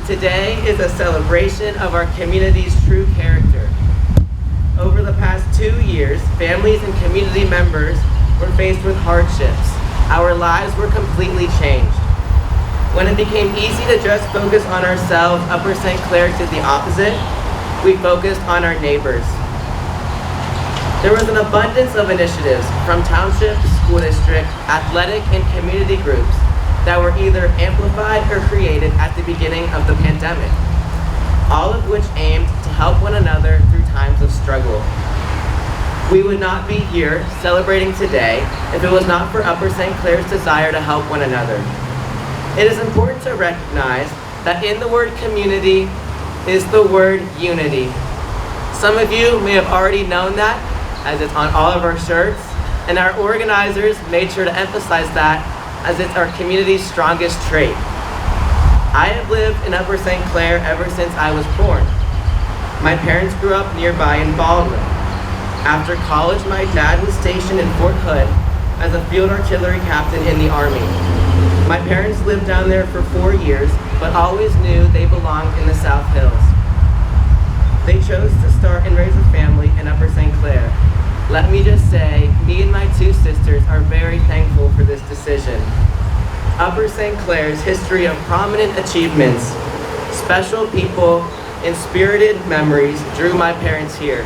Today is a celebration of our community's true character. Over the past 2 years, families and community members were faced with hardships. Our lives were completely changed. When it became easy to just focus on ourselves, Upper St. Clair did the opposite. We focused on our neighbors. There was an abundance of initiatives from township, school district, athletic, and community groups that were either amplified or created at the beginning of the pandemic, all of which aimed to help one another through times of struggle. We would not be here celebrating today if it was not for Upper St. Clair's desire to help one another. It is important to recognize that in the word community is the word unity. Some of you may have already known that, as it's on all of our shirts, and our organizers made sure to emphasize that as it's our community's strongest trait. I have lived in Upper St. Clair ever since I was born. My parents grew up nearby in Baldwin. After college, my dad was stationed in Fort Hood as a field artillery captain in the Army. My parents lived down there for 4 years, but always knew they belonged in the South Hills. They chose to start and raise a family in Upper St. Clair. Let me just say, me and my 2 sisters are very thankful for this decision. Upper St. Clair's history of prominent achievements, special people, and spirited memories drew my parents here.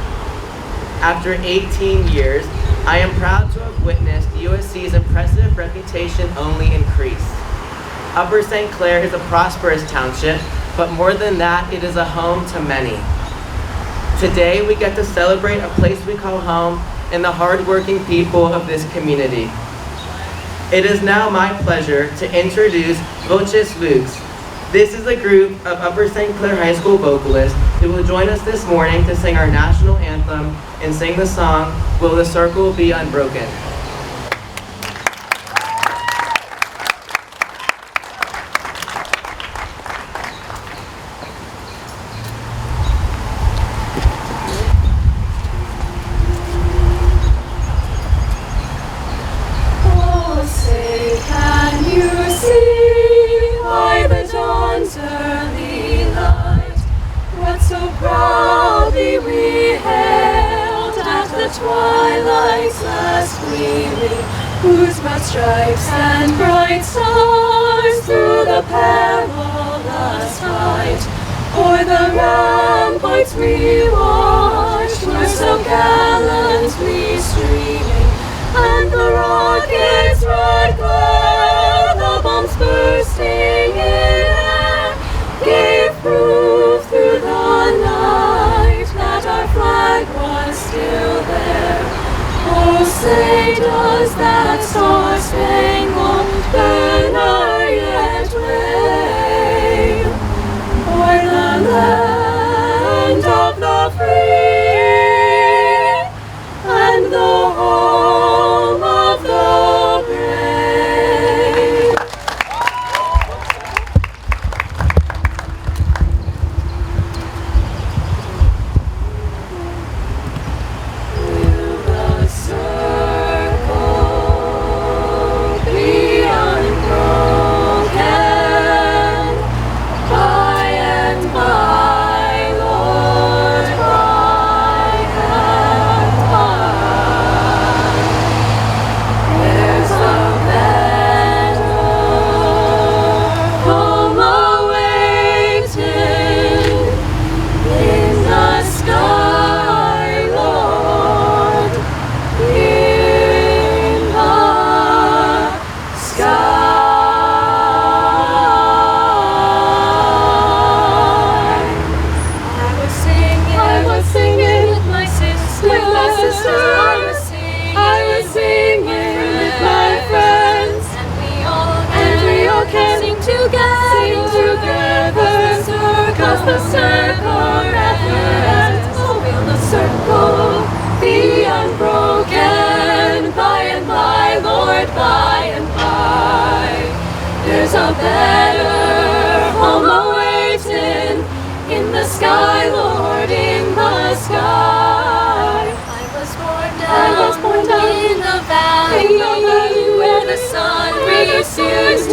After 18 years, I am proud to have witnessed USC's impressive reputation only increase. Upper St. Clair is a prosperous township, but more than that, it is a home to many. Today, we get to celebrate a place we call home and the hardworking people of this community. It is now my pleasure to introduce Voces Lux. This is a group of Upper St. Clair High School vocalists who will join us this morning to sing our national anthem and sing the song, Will the Circle Be Unbroken? Twilight's last gleaming, whose broad stripes and bright stars through the perilous fight o'er the ramparts we watched were so gallantly streaming, and the rockets' red glare, the bombs bursting in air, gave proof through the night that our flag was still there. Oh, say does that star-spangled banner yet wave o'er the land of the free and the home of the brave? can sing together, cause the circle represents. Oh, will the circle be unbroken by and by, Lord, by and by? There's a better home awaiting in the sky, Lord, in the sky. I was born down in the valley where the sun refused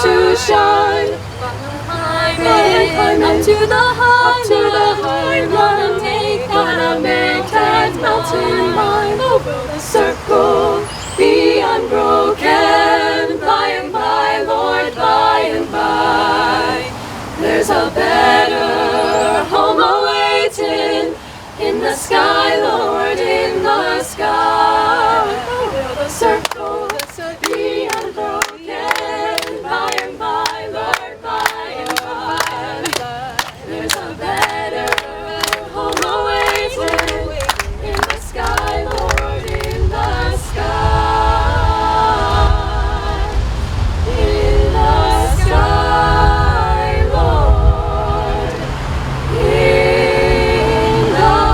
to shine. But I climb up to the high mountain, make that mountain mine. Oh, will the circle be unbroken by and by, Lord, by and by? There's a better home awaiting in the sky, Lord, in the sky. Oh, will the circle be unbroken by and by, Lord, by and by? There's a better home awaiting in the sky, Lord, in the sky. In the sky, Lord, in the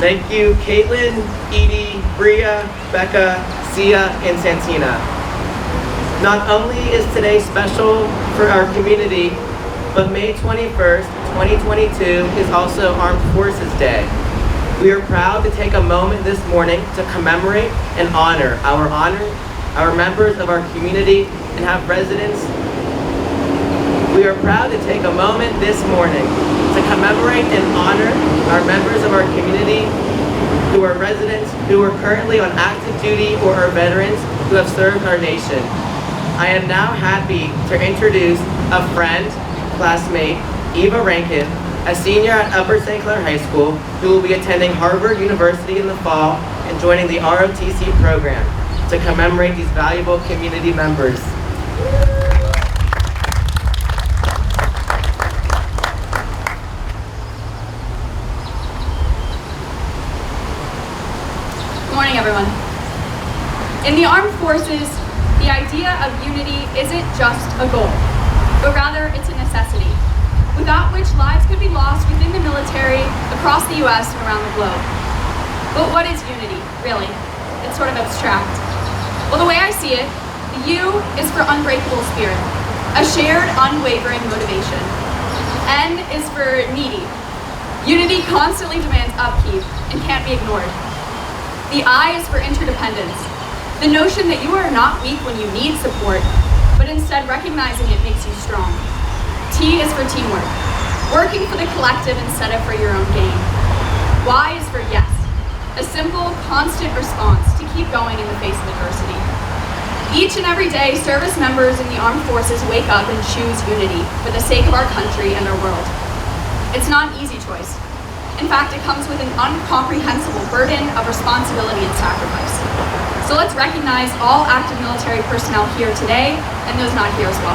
Thank you, Caitlin, Edie, Bria, Becca, Sia, and Santina. Not only is today special for our community, but May 21st, 2022 is also Armed Forces Day. We are proud to take a moment this morning to commemorate and honor our members of our community and have residents. We are proud to take a moment this morning to commemorate and honor our members of our community who are residents, who are currently on active duty, or are veterans who have served our nation. I am now happy to introduce a friend, classmate, Eva Rankin, a senior at Upper St. Clair High School, who will be attending Harvard University in the fall and joining the ROTC program to commemorate these valuable community members. Good morning, everyone. In the armed forces, the idea of unity isn't just a goal, but rather it's a necessity, without which lives could be lost within the military, across the US, and around the globe. But what is unity, really? It's sort of abstract. Well, the way I see it, the U is for unbreakable spirit, a shared, unwavering motivation. N is for needy. Unity constantly demands upkeep and can't be ignored. The I is for interdependence, the notion that you are not weak when you need support, but instead recognizing it makes you strong. T is for teamwork, working for the collective instead of for your own gain. Y is for yes, a simple, constant response to keep going in the face of adversity. Each and every day, service members in the armed forces wake up and choose unity for the sake of our country and our world. It's not an easy choice. In fact, it comes with an incomprehensible burden of responsibility and sacrifice. So let's recognize all active military personnel here today and those not here as well.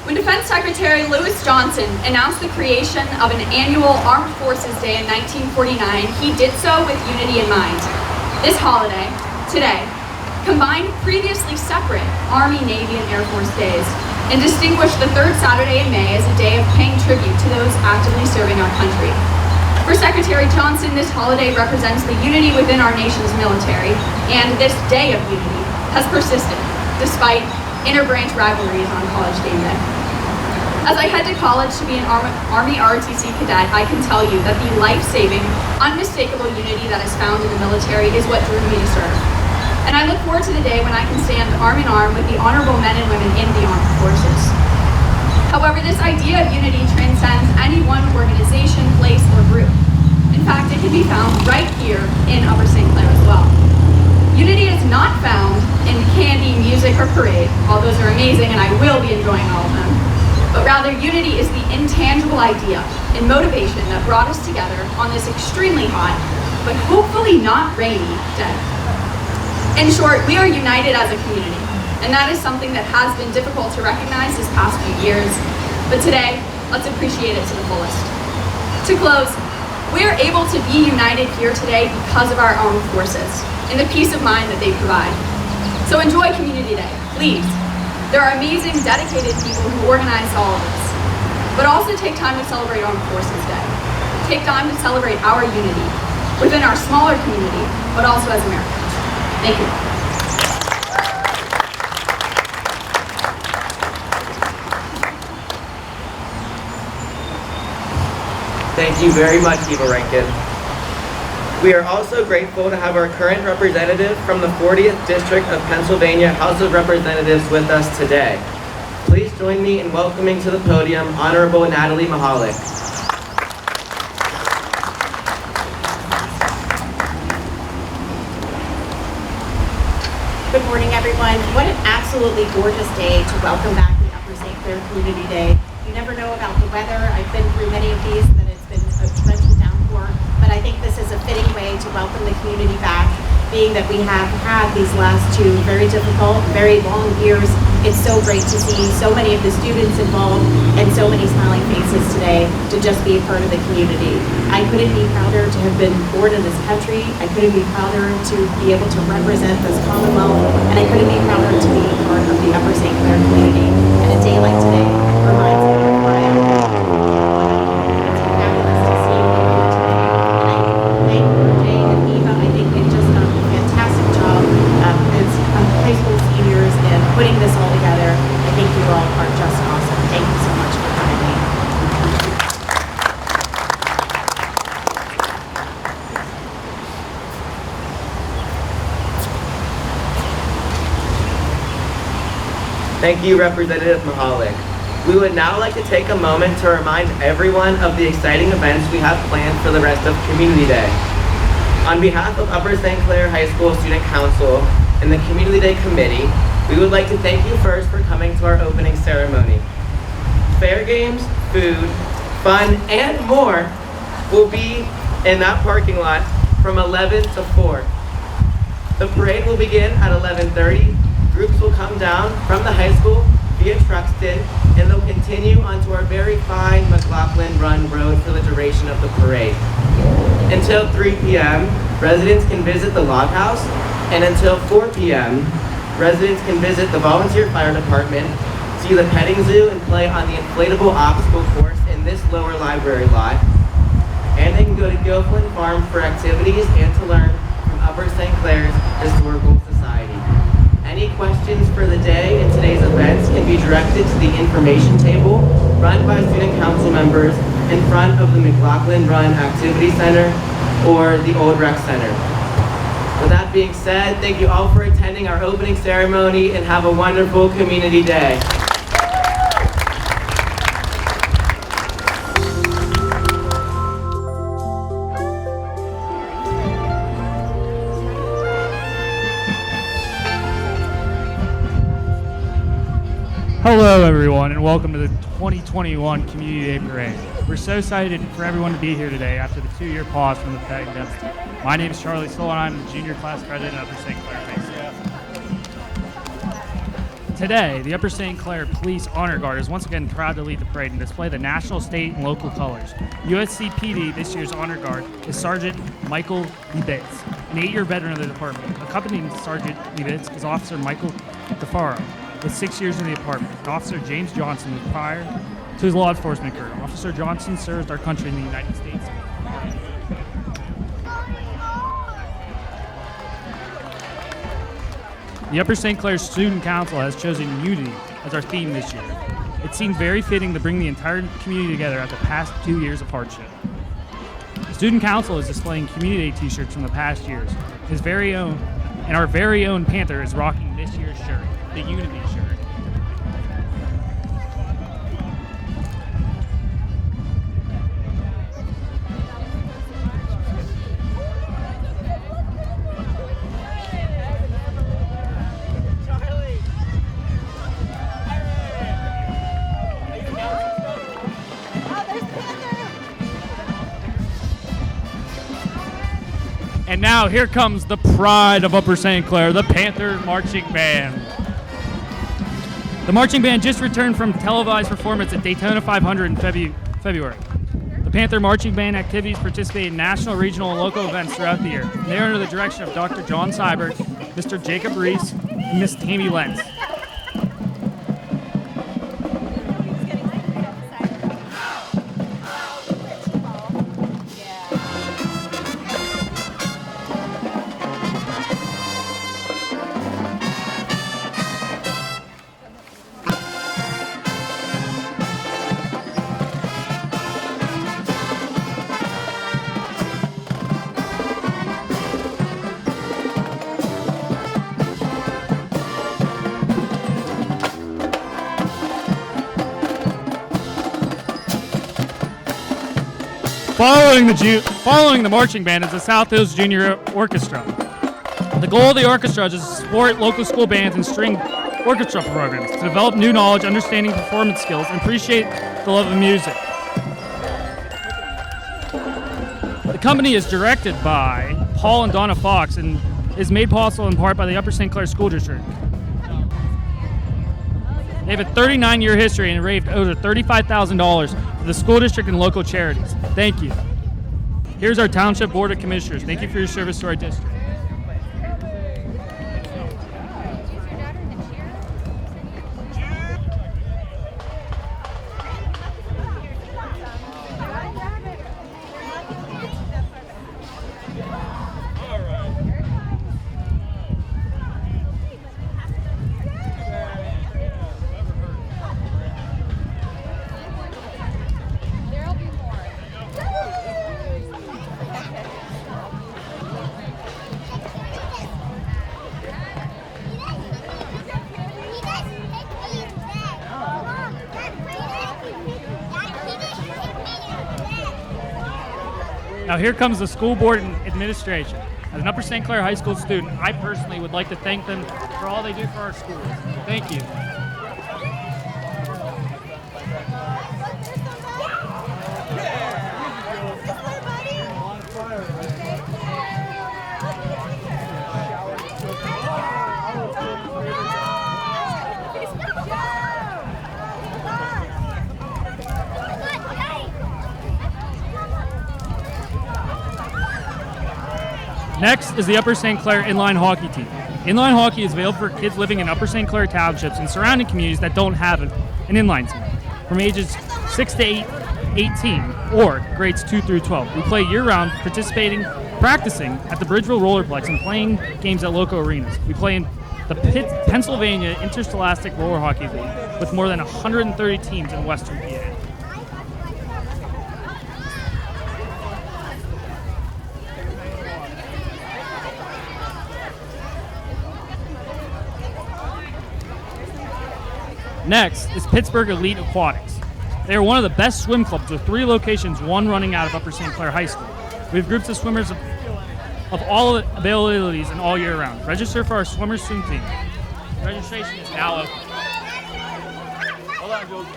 When Defense Secretary Lewis Johnson announced the creation of an annual Armed Forces Day in 1949, he did so with unity in mind. This holiday, today, combined previously separate Army, Navy, and Air Force days, and distinguished the third Saturday in May as a day of paying tribute to those actively serving our country. For Secretary Johnson, this holiday represents the unity within our nation's military, and this day of unity has persisted, despite inter-branch rivalries on college game day. As I head to college to be an Army ROTC cadet, I can tell you that the life-saving, unmistakable unity that is found in the military is what drew me to serve. And I look forward to the day when I can stand arm in arm with the honorable men and women in the armed forces. However, this idea of unity transcends any one organization, place, or group. In fact, it can be found right here in Upper St. Clair as well. Unity is not found in candy, music, or parade. All those are amazing, and I will be enjoying all of them. but rather unity is the intangible idea and motivation that brought us together on this extremely hot, but hopefully not rainy day. In short, we are united as a community, and that is something that has been difficult to recognize this past few years, but today, let's appreciate it to the fullest. To close, we are able to be united here today because of our armed forces and the peace of mind that they provide. So enjoy Community Day, please. There are amazing, dedicated people who organize all of this, but also take time to celebrate Armed Forces Day. Take time to celebrate our unity within our smaller community, but also as Americans. Thank you. Thank you very much, Eva Rankin. We are also grateful to have our current representative from the 40th District of Pennsylvania House of Representatives with us today. Please join me in welcoming to the podium Honorable Natalie Mahalik. Good morning, everyone. What an absolutely gorgeous day to welcome back the Upper St. Clair Community Day. You never know about the weather. I've been through many of these that it's been a torrential downpour, but I think this is a fitting way to welcome the community back, being that we have had these last two very difficult, very long years. It's so great to see so many of the students involved and so many smiling faces today to just be a part of the community. I couldn't be prouder to have been born in this country. I couldn't be prouder to be able to represent this Commonwealth, and I couldn't be prouder to be a part of the Upper St. Clair community. And a day like today reminds me of why I'm here. It's fabulous to see you here today. And I thank Jay and Eva. I think they've just done a fantastic job as high school seniors and putting this all together. I think you all are just awesome. Thank you so much for having me. Thank you, Representative Mahalik. We would now like to take a moment to remind everyone of the exciting events we have planned for the rest of Community Day. On behalf of Upper St. Clair High School Student Council and the Community Day Committee, we would like to thank you first for coming to our opening ceremony. Fair games, food, fun, and more will be in that parking lot from 11 to 4. The parade will begin at 11:30. Groups will come down from the high school via Truxton, and they'll continue onto our very fine McLaughlin Run Road for the duration of the parade. Until 3 p.m., residents can visit the Log House, and until 4 p.m., residents can visit the Volunteer Fire Department, see the petting zoo, and play on the inflatable obstacle course in this lower library lot. And they can go to Gilflin Farm for activities and to learn from Upper St. Clair's Historical Society. Any questions for the day and today's events can be directed to the information table run by student council members in front of the McLaughlin Run Activity Center or the Old Rec Center. With that being said, thank you all for attending our opening ceremony and have a wonderful Community Day. Hello everyone and welcome to the 2021 Community Day Parade. We're so excited for everyone to be here today after the 2-year pause from the pandemic. My name is Charlie Stoll and I'm the junior class president of Upper St. Clair High School. Today, the Upper St. Clair Police Honor Guard is once again proud to lead the parade and display the national, state, and local colors. USC PD this year's Honor Guard is Sergeant Michael Libetz, an 8-year veteran of the department. Accompanying Sergeant Libetz is Officer Michael DeFaro, with 6 years in the department, and Officer James Johnson was prior to his law enforcement career. Officer Johnson served our country in the United States. The Upper St. Clair Student Council has chosen unity as our theme this year. It seemed very fitting to bring the entire community together after the past 2 years of hardship. The Student Council is displaying Community Day t-shirts from the past years. His very own, and our very own Panther is rocking this year's shirt, the Unity shirt. And now here comes the pride of Upper St. Clair, the Panther Marching Band. The marching band just returned from televised performance at Daytona 500 in February. The Panther Marching Band activities participate in national, regional, and local events throughout the year. They are under the direction of Dr. John Seibert, Mr. Jacob Reese, and Miss Tammy Lentz. Following the marching band is the South Hills Junior Orchestra. The goal of the orchestra is to support local school bands and string orchestra programs to develop new knowledge, understanding performance skills, and appreciate the love of music. The company is directed by Paul and Donna Fox and is made possible in part by the Upper St. Clair School District. They have a 39-year history and raised over $35,000 for the school district and local charities. Thank you. Here's our Township Board of Commissioners. Thank you for your service to our district. Now here comes the school board and administration. As an Upper St. Clair High School student, I personally would like to thank them for all they do for our schools. Thank you. Next is the Upper St. Clair inline hockey team. Inline hockey is available for kids living in Upper St. Clair townships and surrounding communities that don't have an inline team, from ages 6 to 18 or grades 2 through 12. We play year-round, practicing at the Bridgeville Rollerplex and playing games at local arenas. We play in the Pennsylvania Interscholastic Roller Hockey League with more than 130 teams in Western PA. Next is Pittsburgh Elite Aquatics. They are one of the best swim clubs with 3 locations, one running out of Upper St. Clair High School. We have groups of swimmers of all availabilities and all year round. Register for our swimmers swim team. Registration is now open. Hold on, Jules.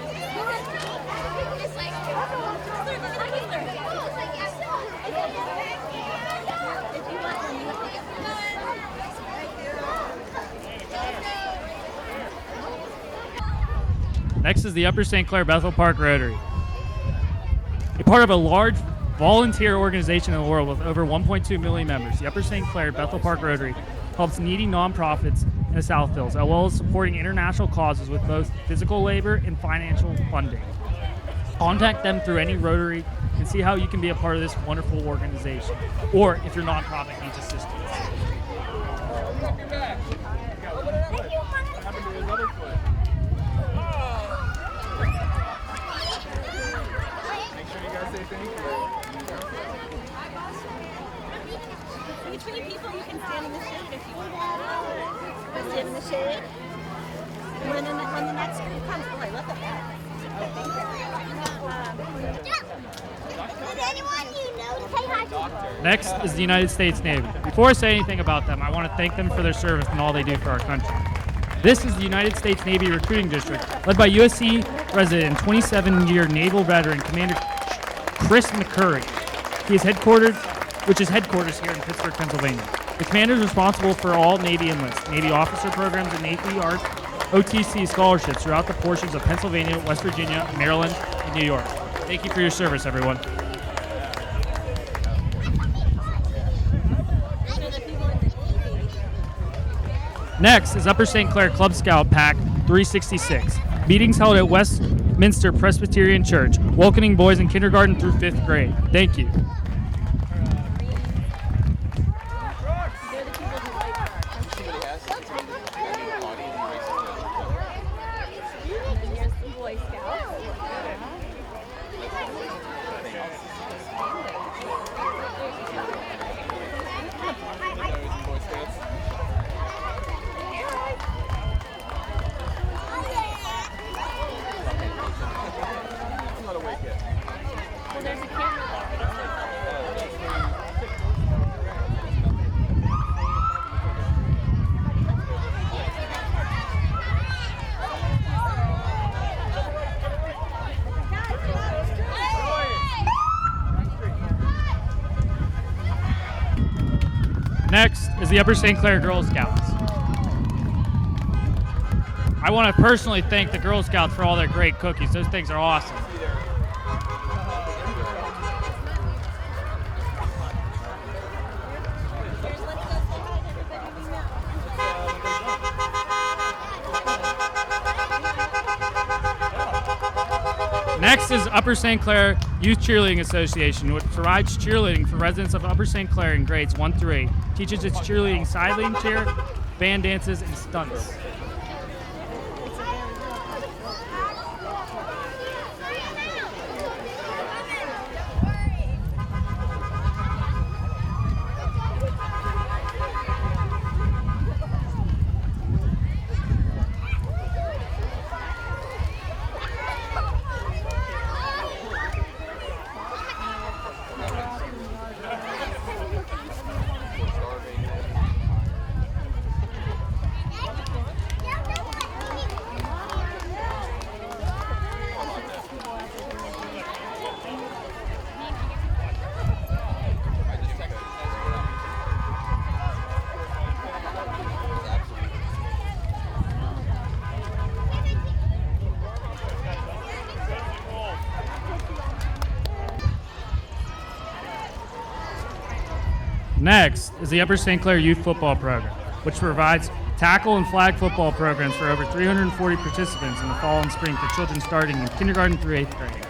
Next is the Upper St. Clair Bethel Park Rotary. A part of a large volunteer organization in the world with over 1.2 million members, the Upper St. Clair Bethel Park Rotary helps needy nonprofits in the South Hills, as well as supporting international causes with both physical labor and financial funding. Contact them through any Rotary and see how you can be a part of this wonderful organization, or if your nonprofit needs assistance. Between people, you can stand in the shade if you want. Stand in the shade. When the next group comes, oh, I love that. Does anyone you know say hi to? Next is the United States Navy. Before I say anything about them, I want to thank them for their service and all they do for our country. This is the United States Navy Recruiting District, led by USC resident and 27-year naval veteran Commander Chris McCurry. He is headquartered which is headquarters here in Pittsburgh, Pennsylvania. The commander is responsible for all Navy enlists, Navy officer programs, and Navy Art OTC scholarships throughout the portions of Pennsylvania, West Virginia, Maryland, and New York. Thank you for your service, everyone. Next is Upper St. Clair Club Scout Pack 366. Meetings held at Westminster Presbyterian Church, welcoming boys in kindergarten through 5th grade. Thank you. Next is the Upper St. Clair Girl Scouts. I want to personally thank the Girl Scouts for all their great cookies. Those things are awesome. Next is Upper St. Clair Youth Cheerleading Association, which provides cheerleading for residents of Upper St. Clair in grades 1 through 8. Teaches its cheerleading sideline cheer, band dances, and stunts. Next is the Upper St. Clair Youth Football Program, which provides tackle and flag football programs for over 340 participants in the fall and spring for children starting in kindergarten through 8th grade.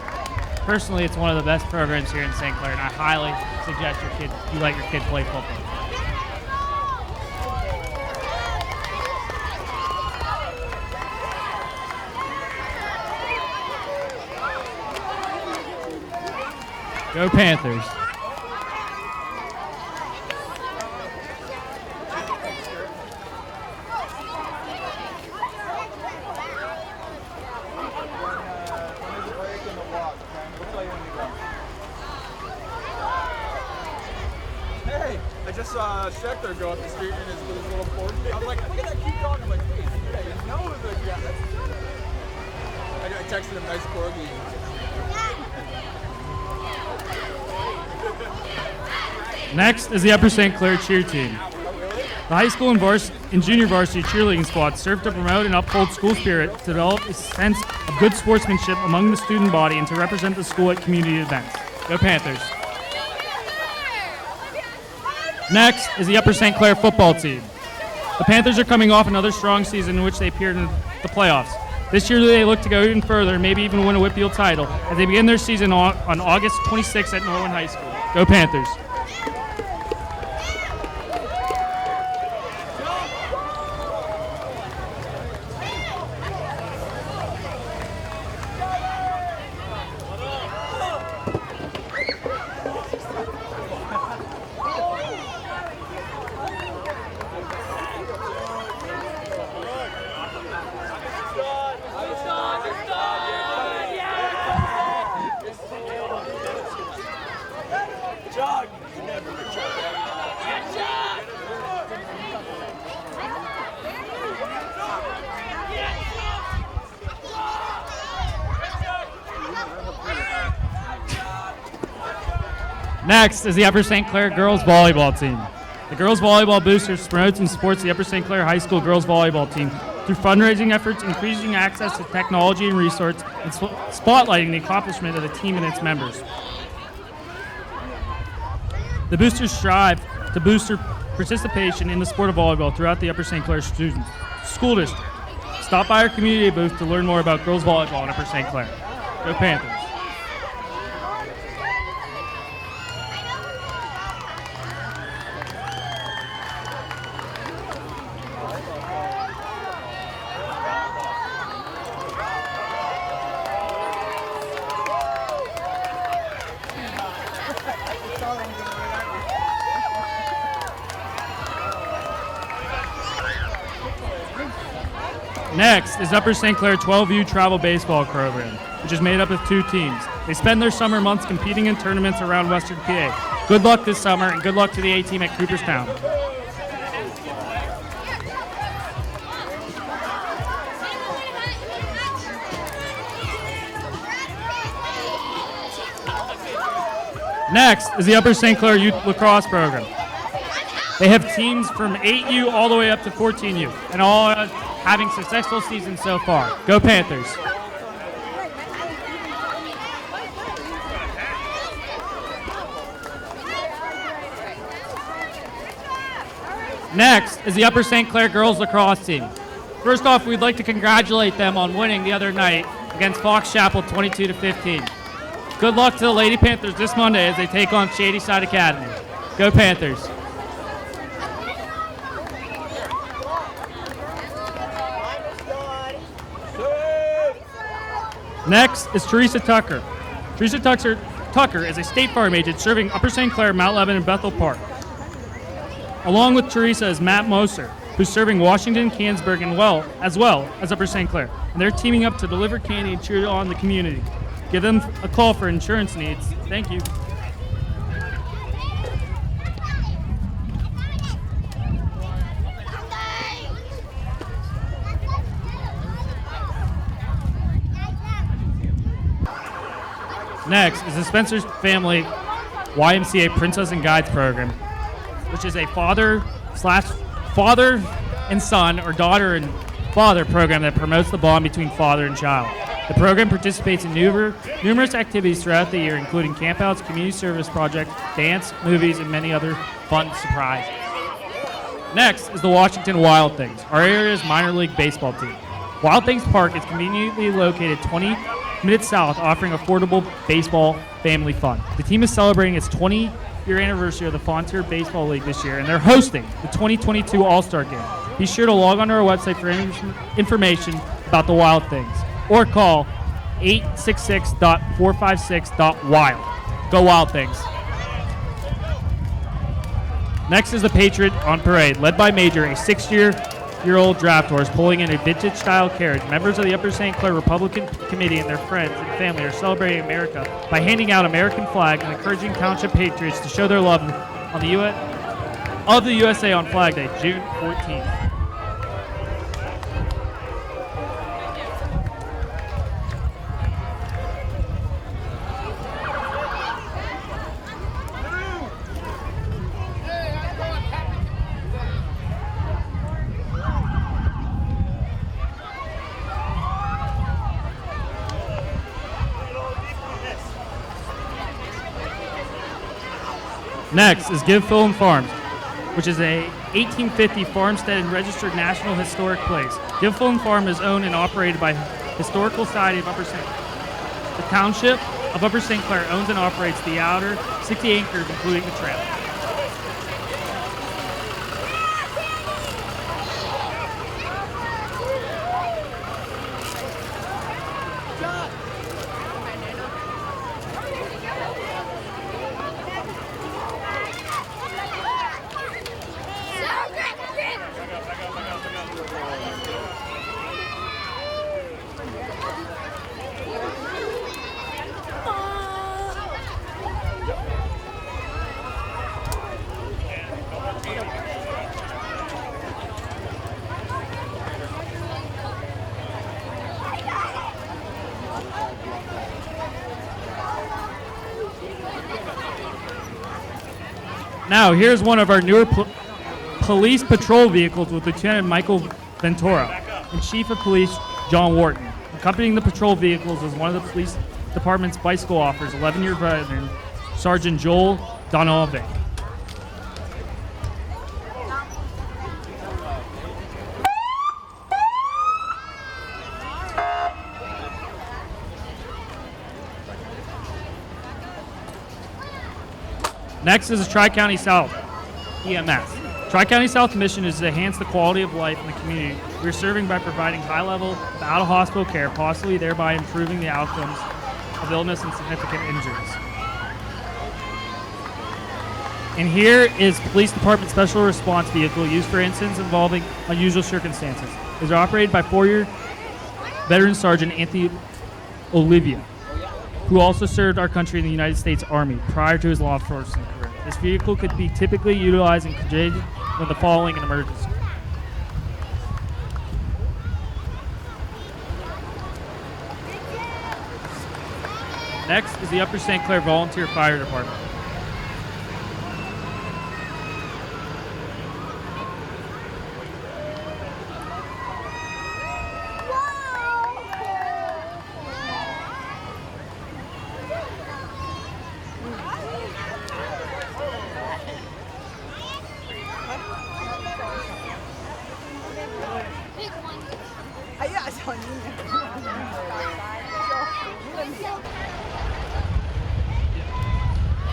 Personally, it's one of the best programs here in St. Clair, and I highly suggest you let your kid play football. Go Panthers. Hey, I just saw Schechter go up the street in his little Ford. I was like, look at that cute dog. I'm like, hey, yeah, you know the guy. I texted him, nice corgi. Next is the Upper St. Clair cheer team. The high school and junior varsity cheerleading squads serve to promote and uphold school spirit, to develop a sense of good sportsmanship among the student body, and to represent the school at community events. Go Panthers. Next is the Upper St. Clair football team. The Panthers are coming off another strong season in which they appeared in the playoffs. This year they look to go even further, maybe even win a Whitfield title, as they begin their season on August 26th at Norwin High School. Go Panthers. Next is the Upper St. Clair girls volleyball team. The girls volleyball boosters promotes and supports the Upper St. Clair High School girls volleyball team through fundraising efforts, increasing access to technology and resources, and spotlighting the accomplishment of the team and its members. The boosters strive to boost participation in the sport of volleyball throughout the Upper St. Clair School District. Stop by our community booth to learn more about girls volleyball in Upper St. Clair. Go Panthers! Next is Upper St. Clair 12U Travel Baseball Program, which is made up of 2 teams. They spend their summer months competing in tournaments around Western PA. Good luck this summer, and good luck to the A team at Cooperstown. Next is the Upper St. Clair Youth Lacrosse Program. They have teams from 8U all the way up to 14U, and all having successful seasons so far. Go Panthers! Next is the Upper St. Clair girls lacrosse team. First off, we'd like to congratulate them on winning the other night against Fox Chapel 22-15. Good luck to the Lady Panthers this Monday as they take on Shadyside Academy. Go Panthers! Next is Teresa Tucker. Teresa Tucker is a State Farm agent serving Upper St. Clair, Mount Lebanon, and Bethel Park. Along with Teresa is Matt Moser, who's serving Washington, Canonsburg, as well as Upper St. Clair. And they're teaming up to deliver candy and cheer on the community. Give them a call for insurance needs. Thank you. Next is the Spencer's Family YMCA Princess and Guides program, which is a father and son or daughter and father program that promotes the bond between father and child. The program participates in numerous activities throughout the year, including campouts, community service projects, dance, movies, and many other fun surprises. Next is the Washington Wild Things, our area's minor league baseball team. Wild Things Park is conveniently located 20 minutes south, offering affordable baseball family fun. The team is celebrating its 20-year anniversary of the Frontier Baseball League this year, and they're hosting the 2022 All-Star Game. Be sure to log on to our website for information about the Wild Things, or call 866.456.wild. Go Wild Things. Next is the Patriot on Parade, led by Major, a 6-year-old draft horse pulling in a vintage-style carriage. Members of the Upper St. Clair Republican Committee and their friends and family are celebrating America by handing out American flags and encouraging Township Patriots to show their love of the USA on Flag Day, June 14th. Next is Give Fulham Farms, which is a 1850 farmstead and registered National Historic Place. Give Fulham Farm is owned and operated by Historical Society of Upper St. Clair. The Township of Upper St. Clair owns and operates the outer 60 acres, including the trail. Now, here's one of our newer police patrol vehicles with Lieutenant Michael Ventura and Chief of Police John Wharton. Accompanying the patrol vehicles is one of the police department's bicycle officers, 11-year veteran Sergeant Joel Donalve. Next is the Tri-County South EMS. Tri-County South mission is to enhance the quality of life in the community we're serving by providing high level of out-of-hospital care, possibly thereby improving the outcomes of illness and significant injuries. And here is Police Department Special Response Vehicle used for incidents involving unusual circumstances. It is operated by 4-year veteran Sergeant Anthony Olivia, who also served our country in the United States Army prior to his law enforcement career. This vehicle could be typically utilized in conjunction with the following in emergency. Next is the Upper St. Clair Volunteer Fire Department.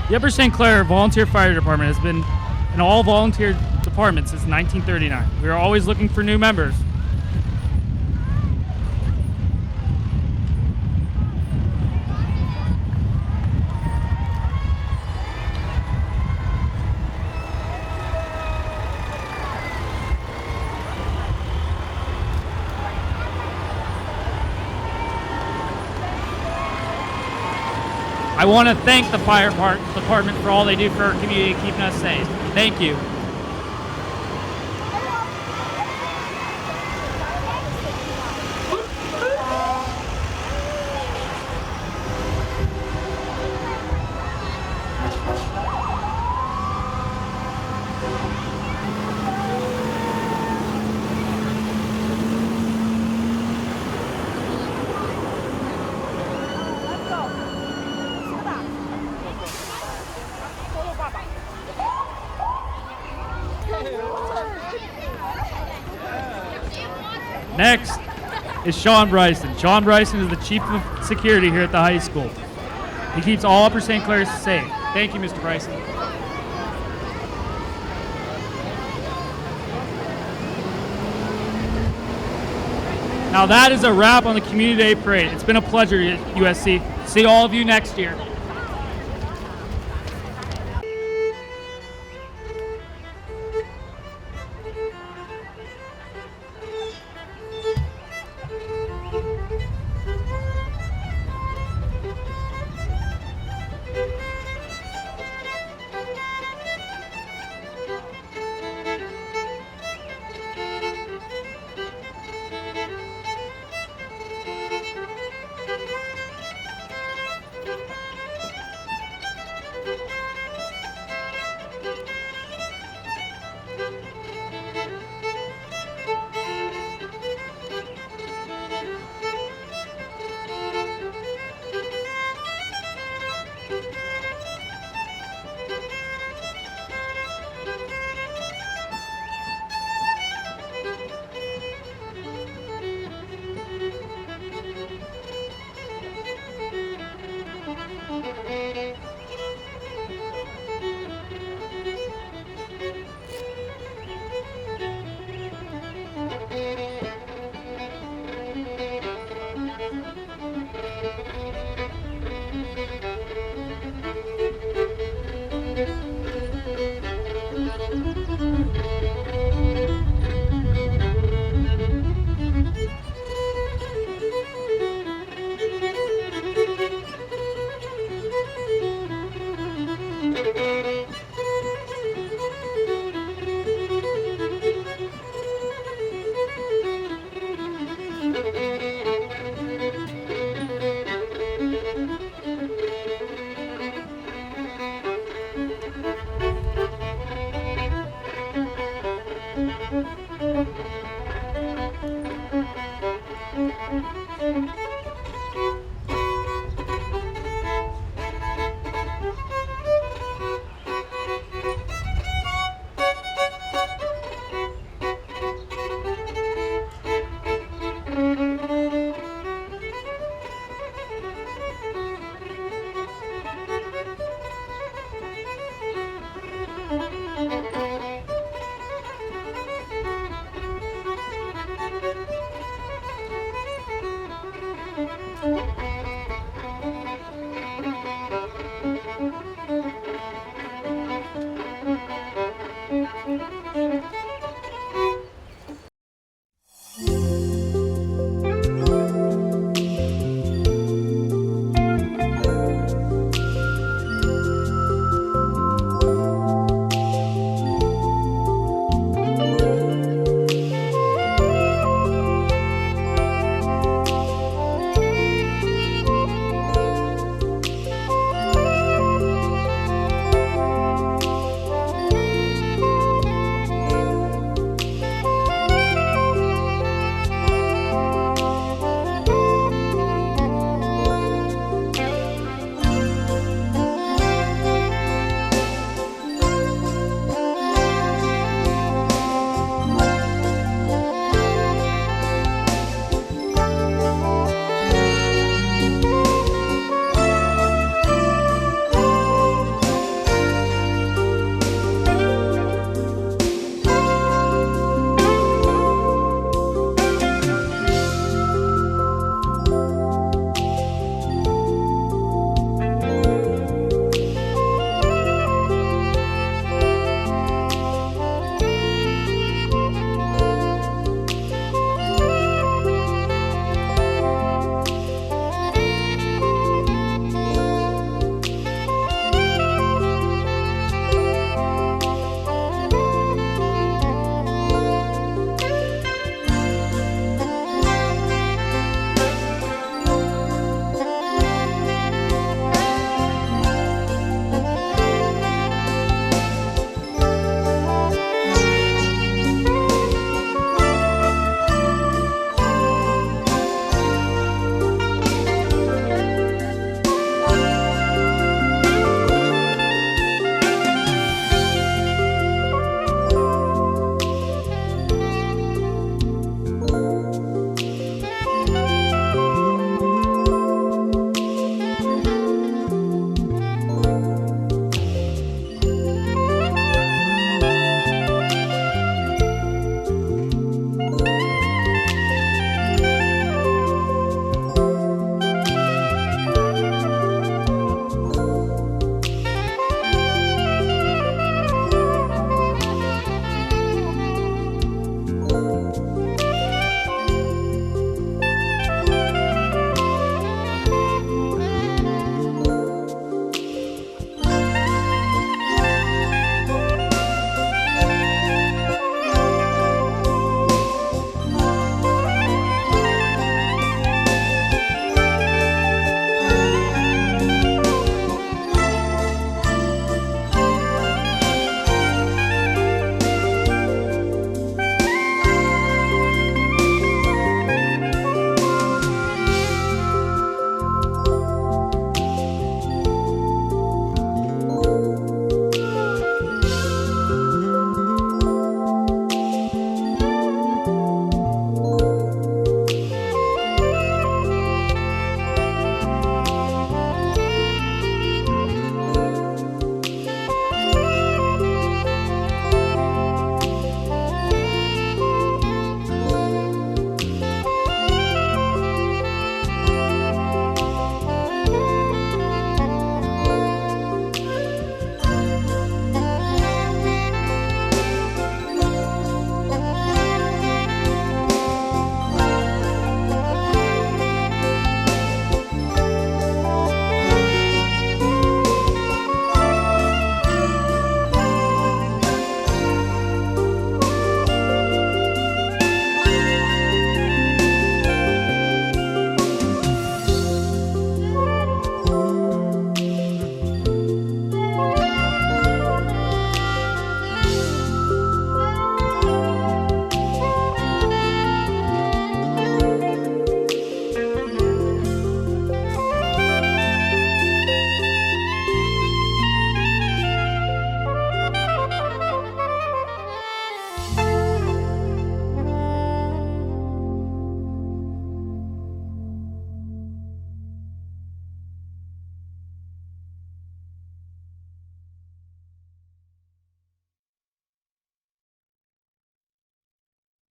The Upper St. Clair Volunteer Fire Department has been an all-volunteer department since 1939. We are always looking for new members. I want to thank the fire department for all they do for our community, keeping us safe. Thank you. Next is Sean Bryson. Sean Bryson is the Chief of Security here at the high school. He keeps all Upper St. Clair safe. Thank you, Mr. Bryson. Now that is a wrap on the Community Day Parade. It's been a pleasure at USC. See all of you next year.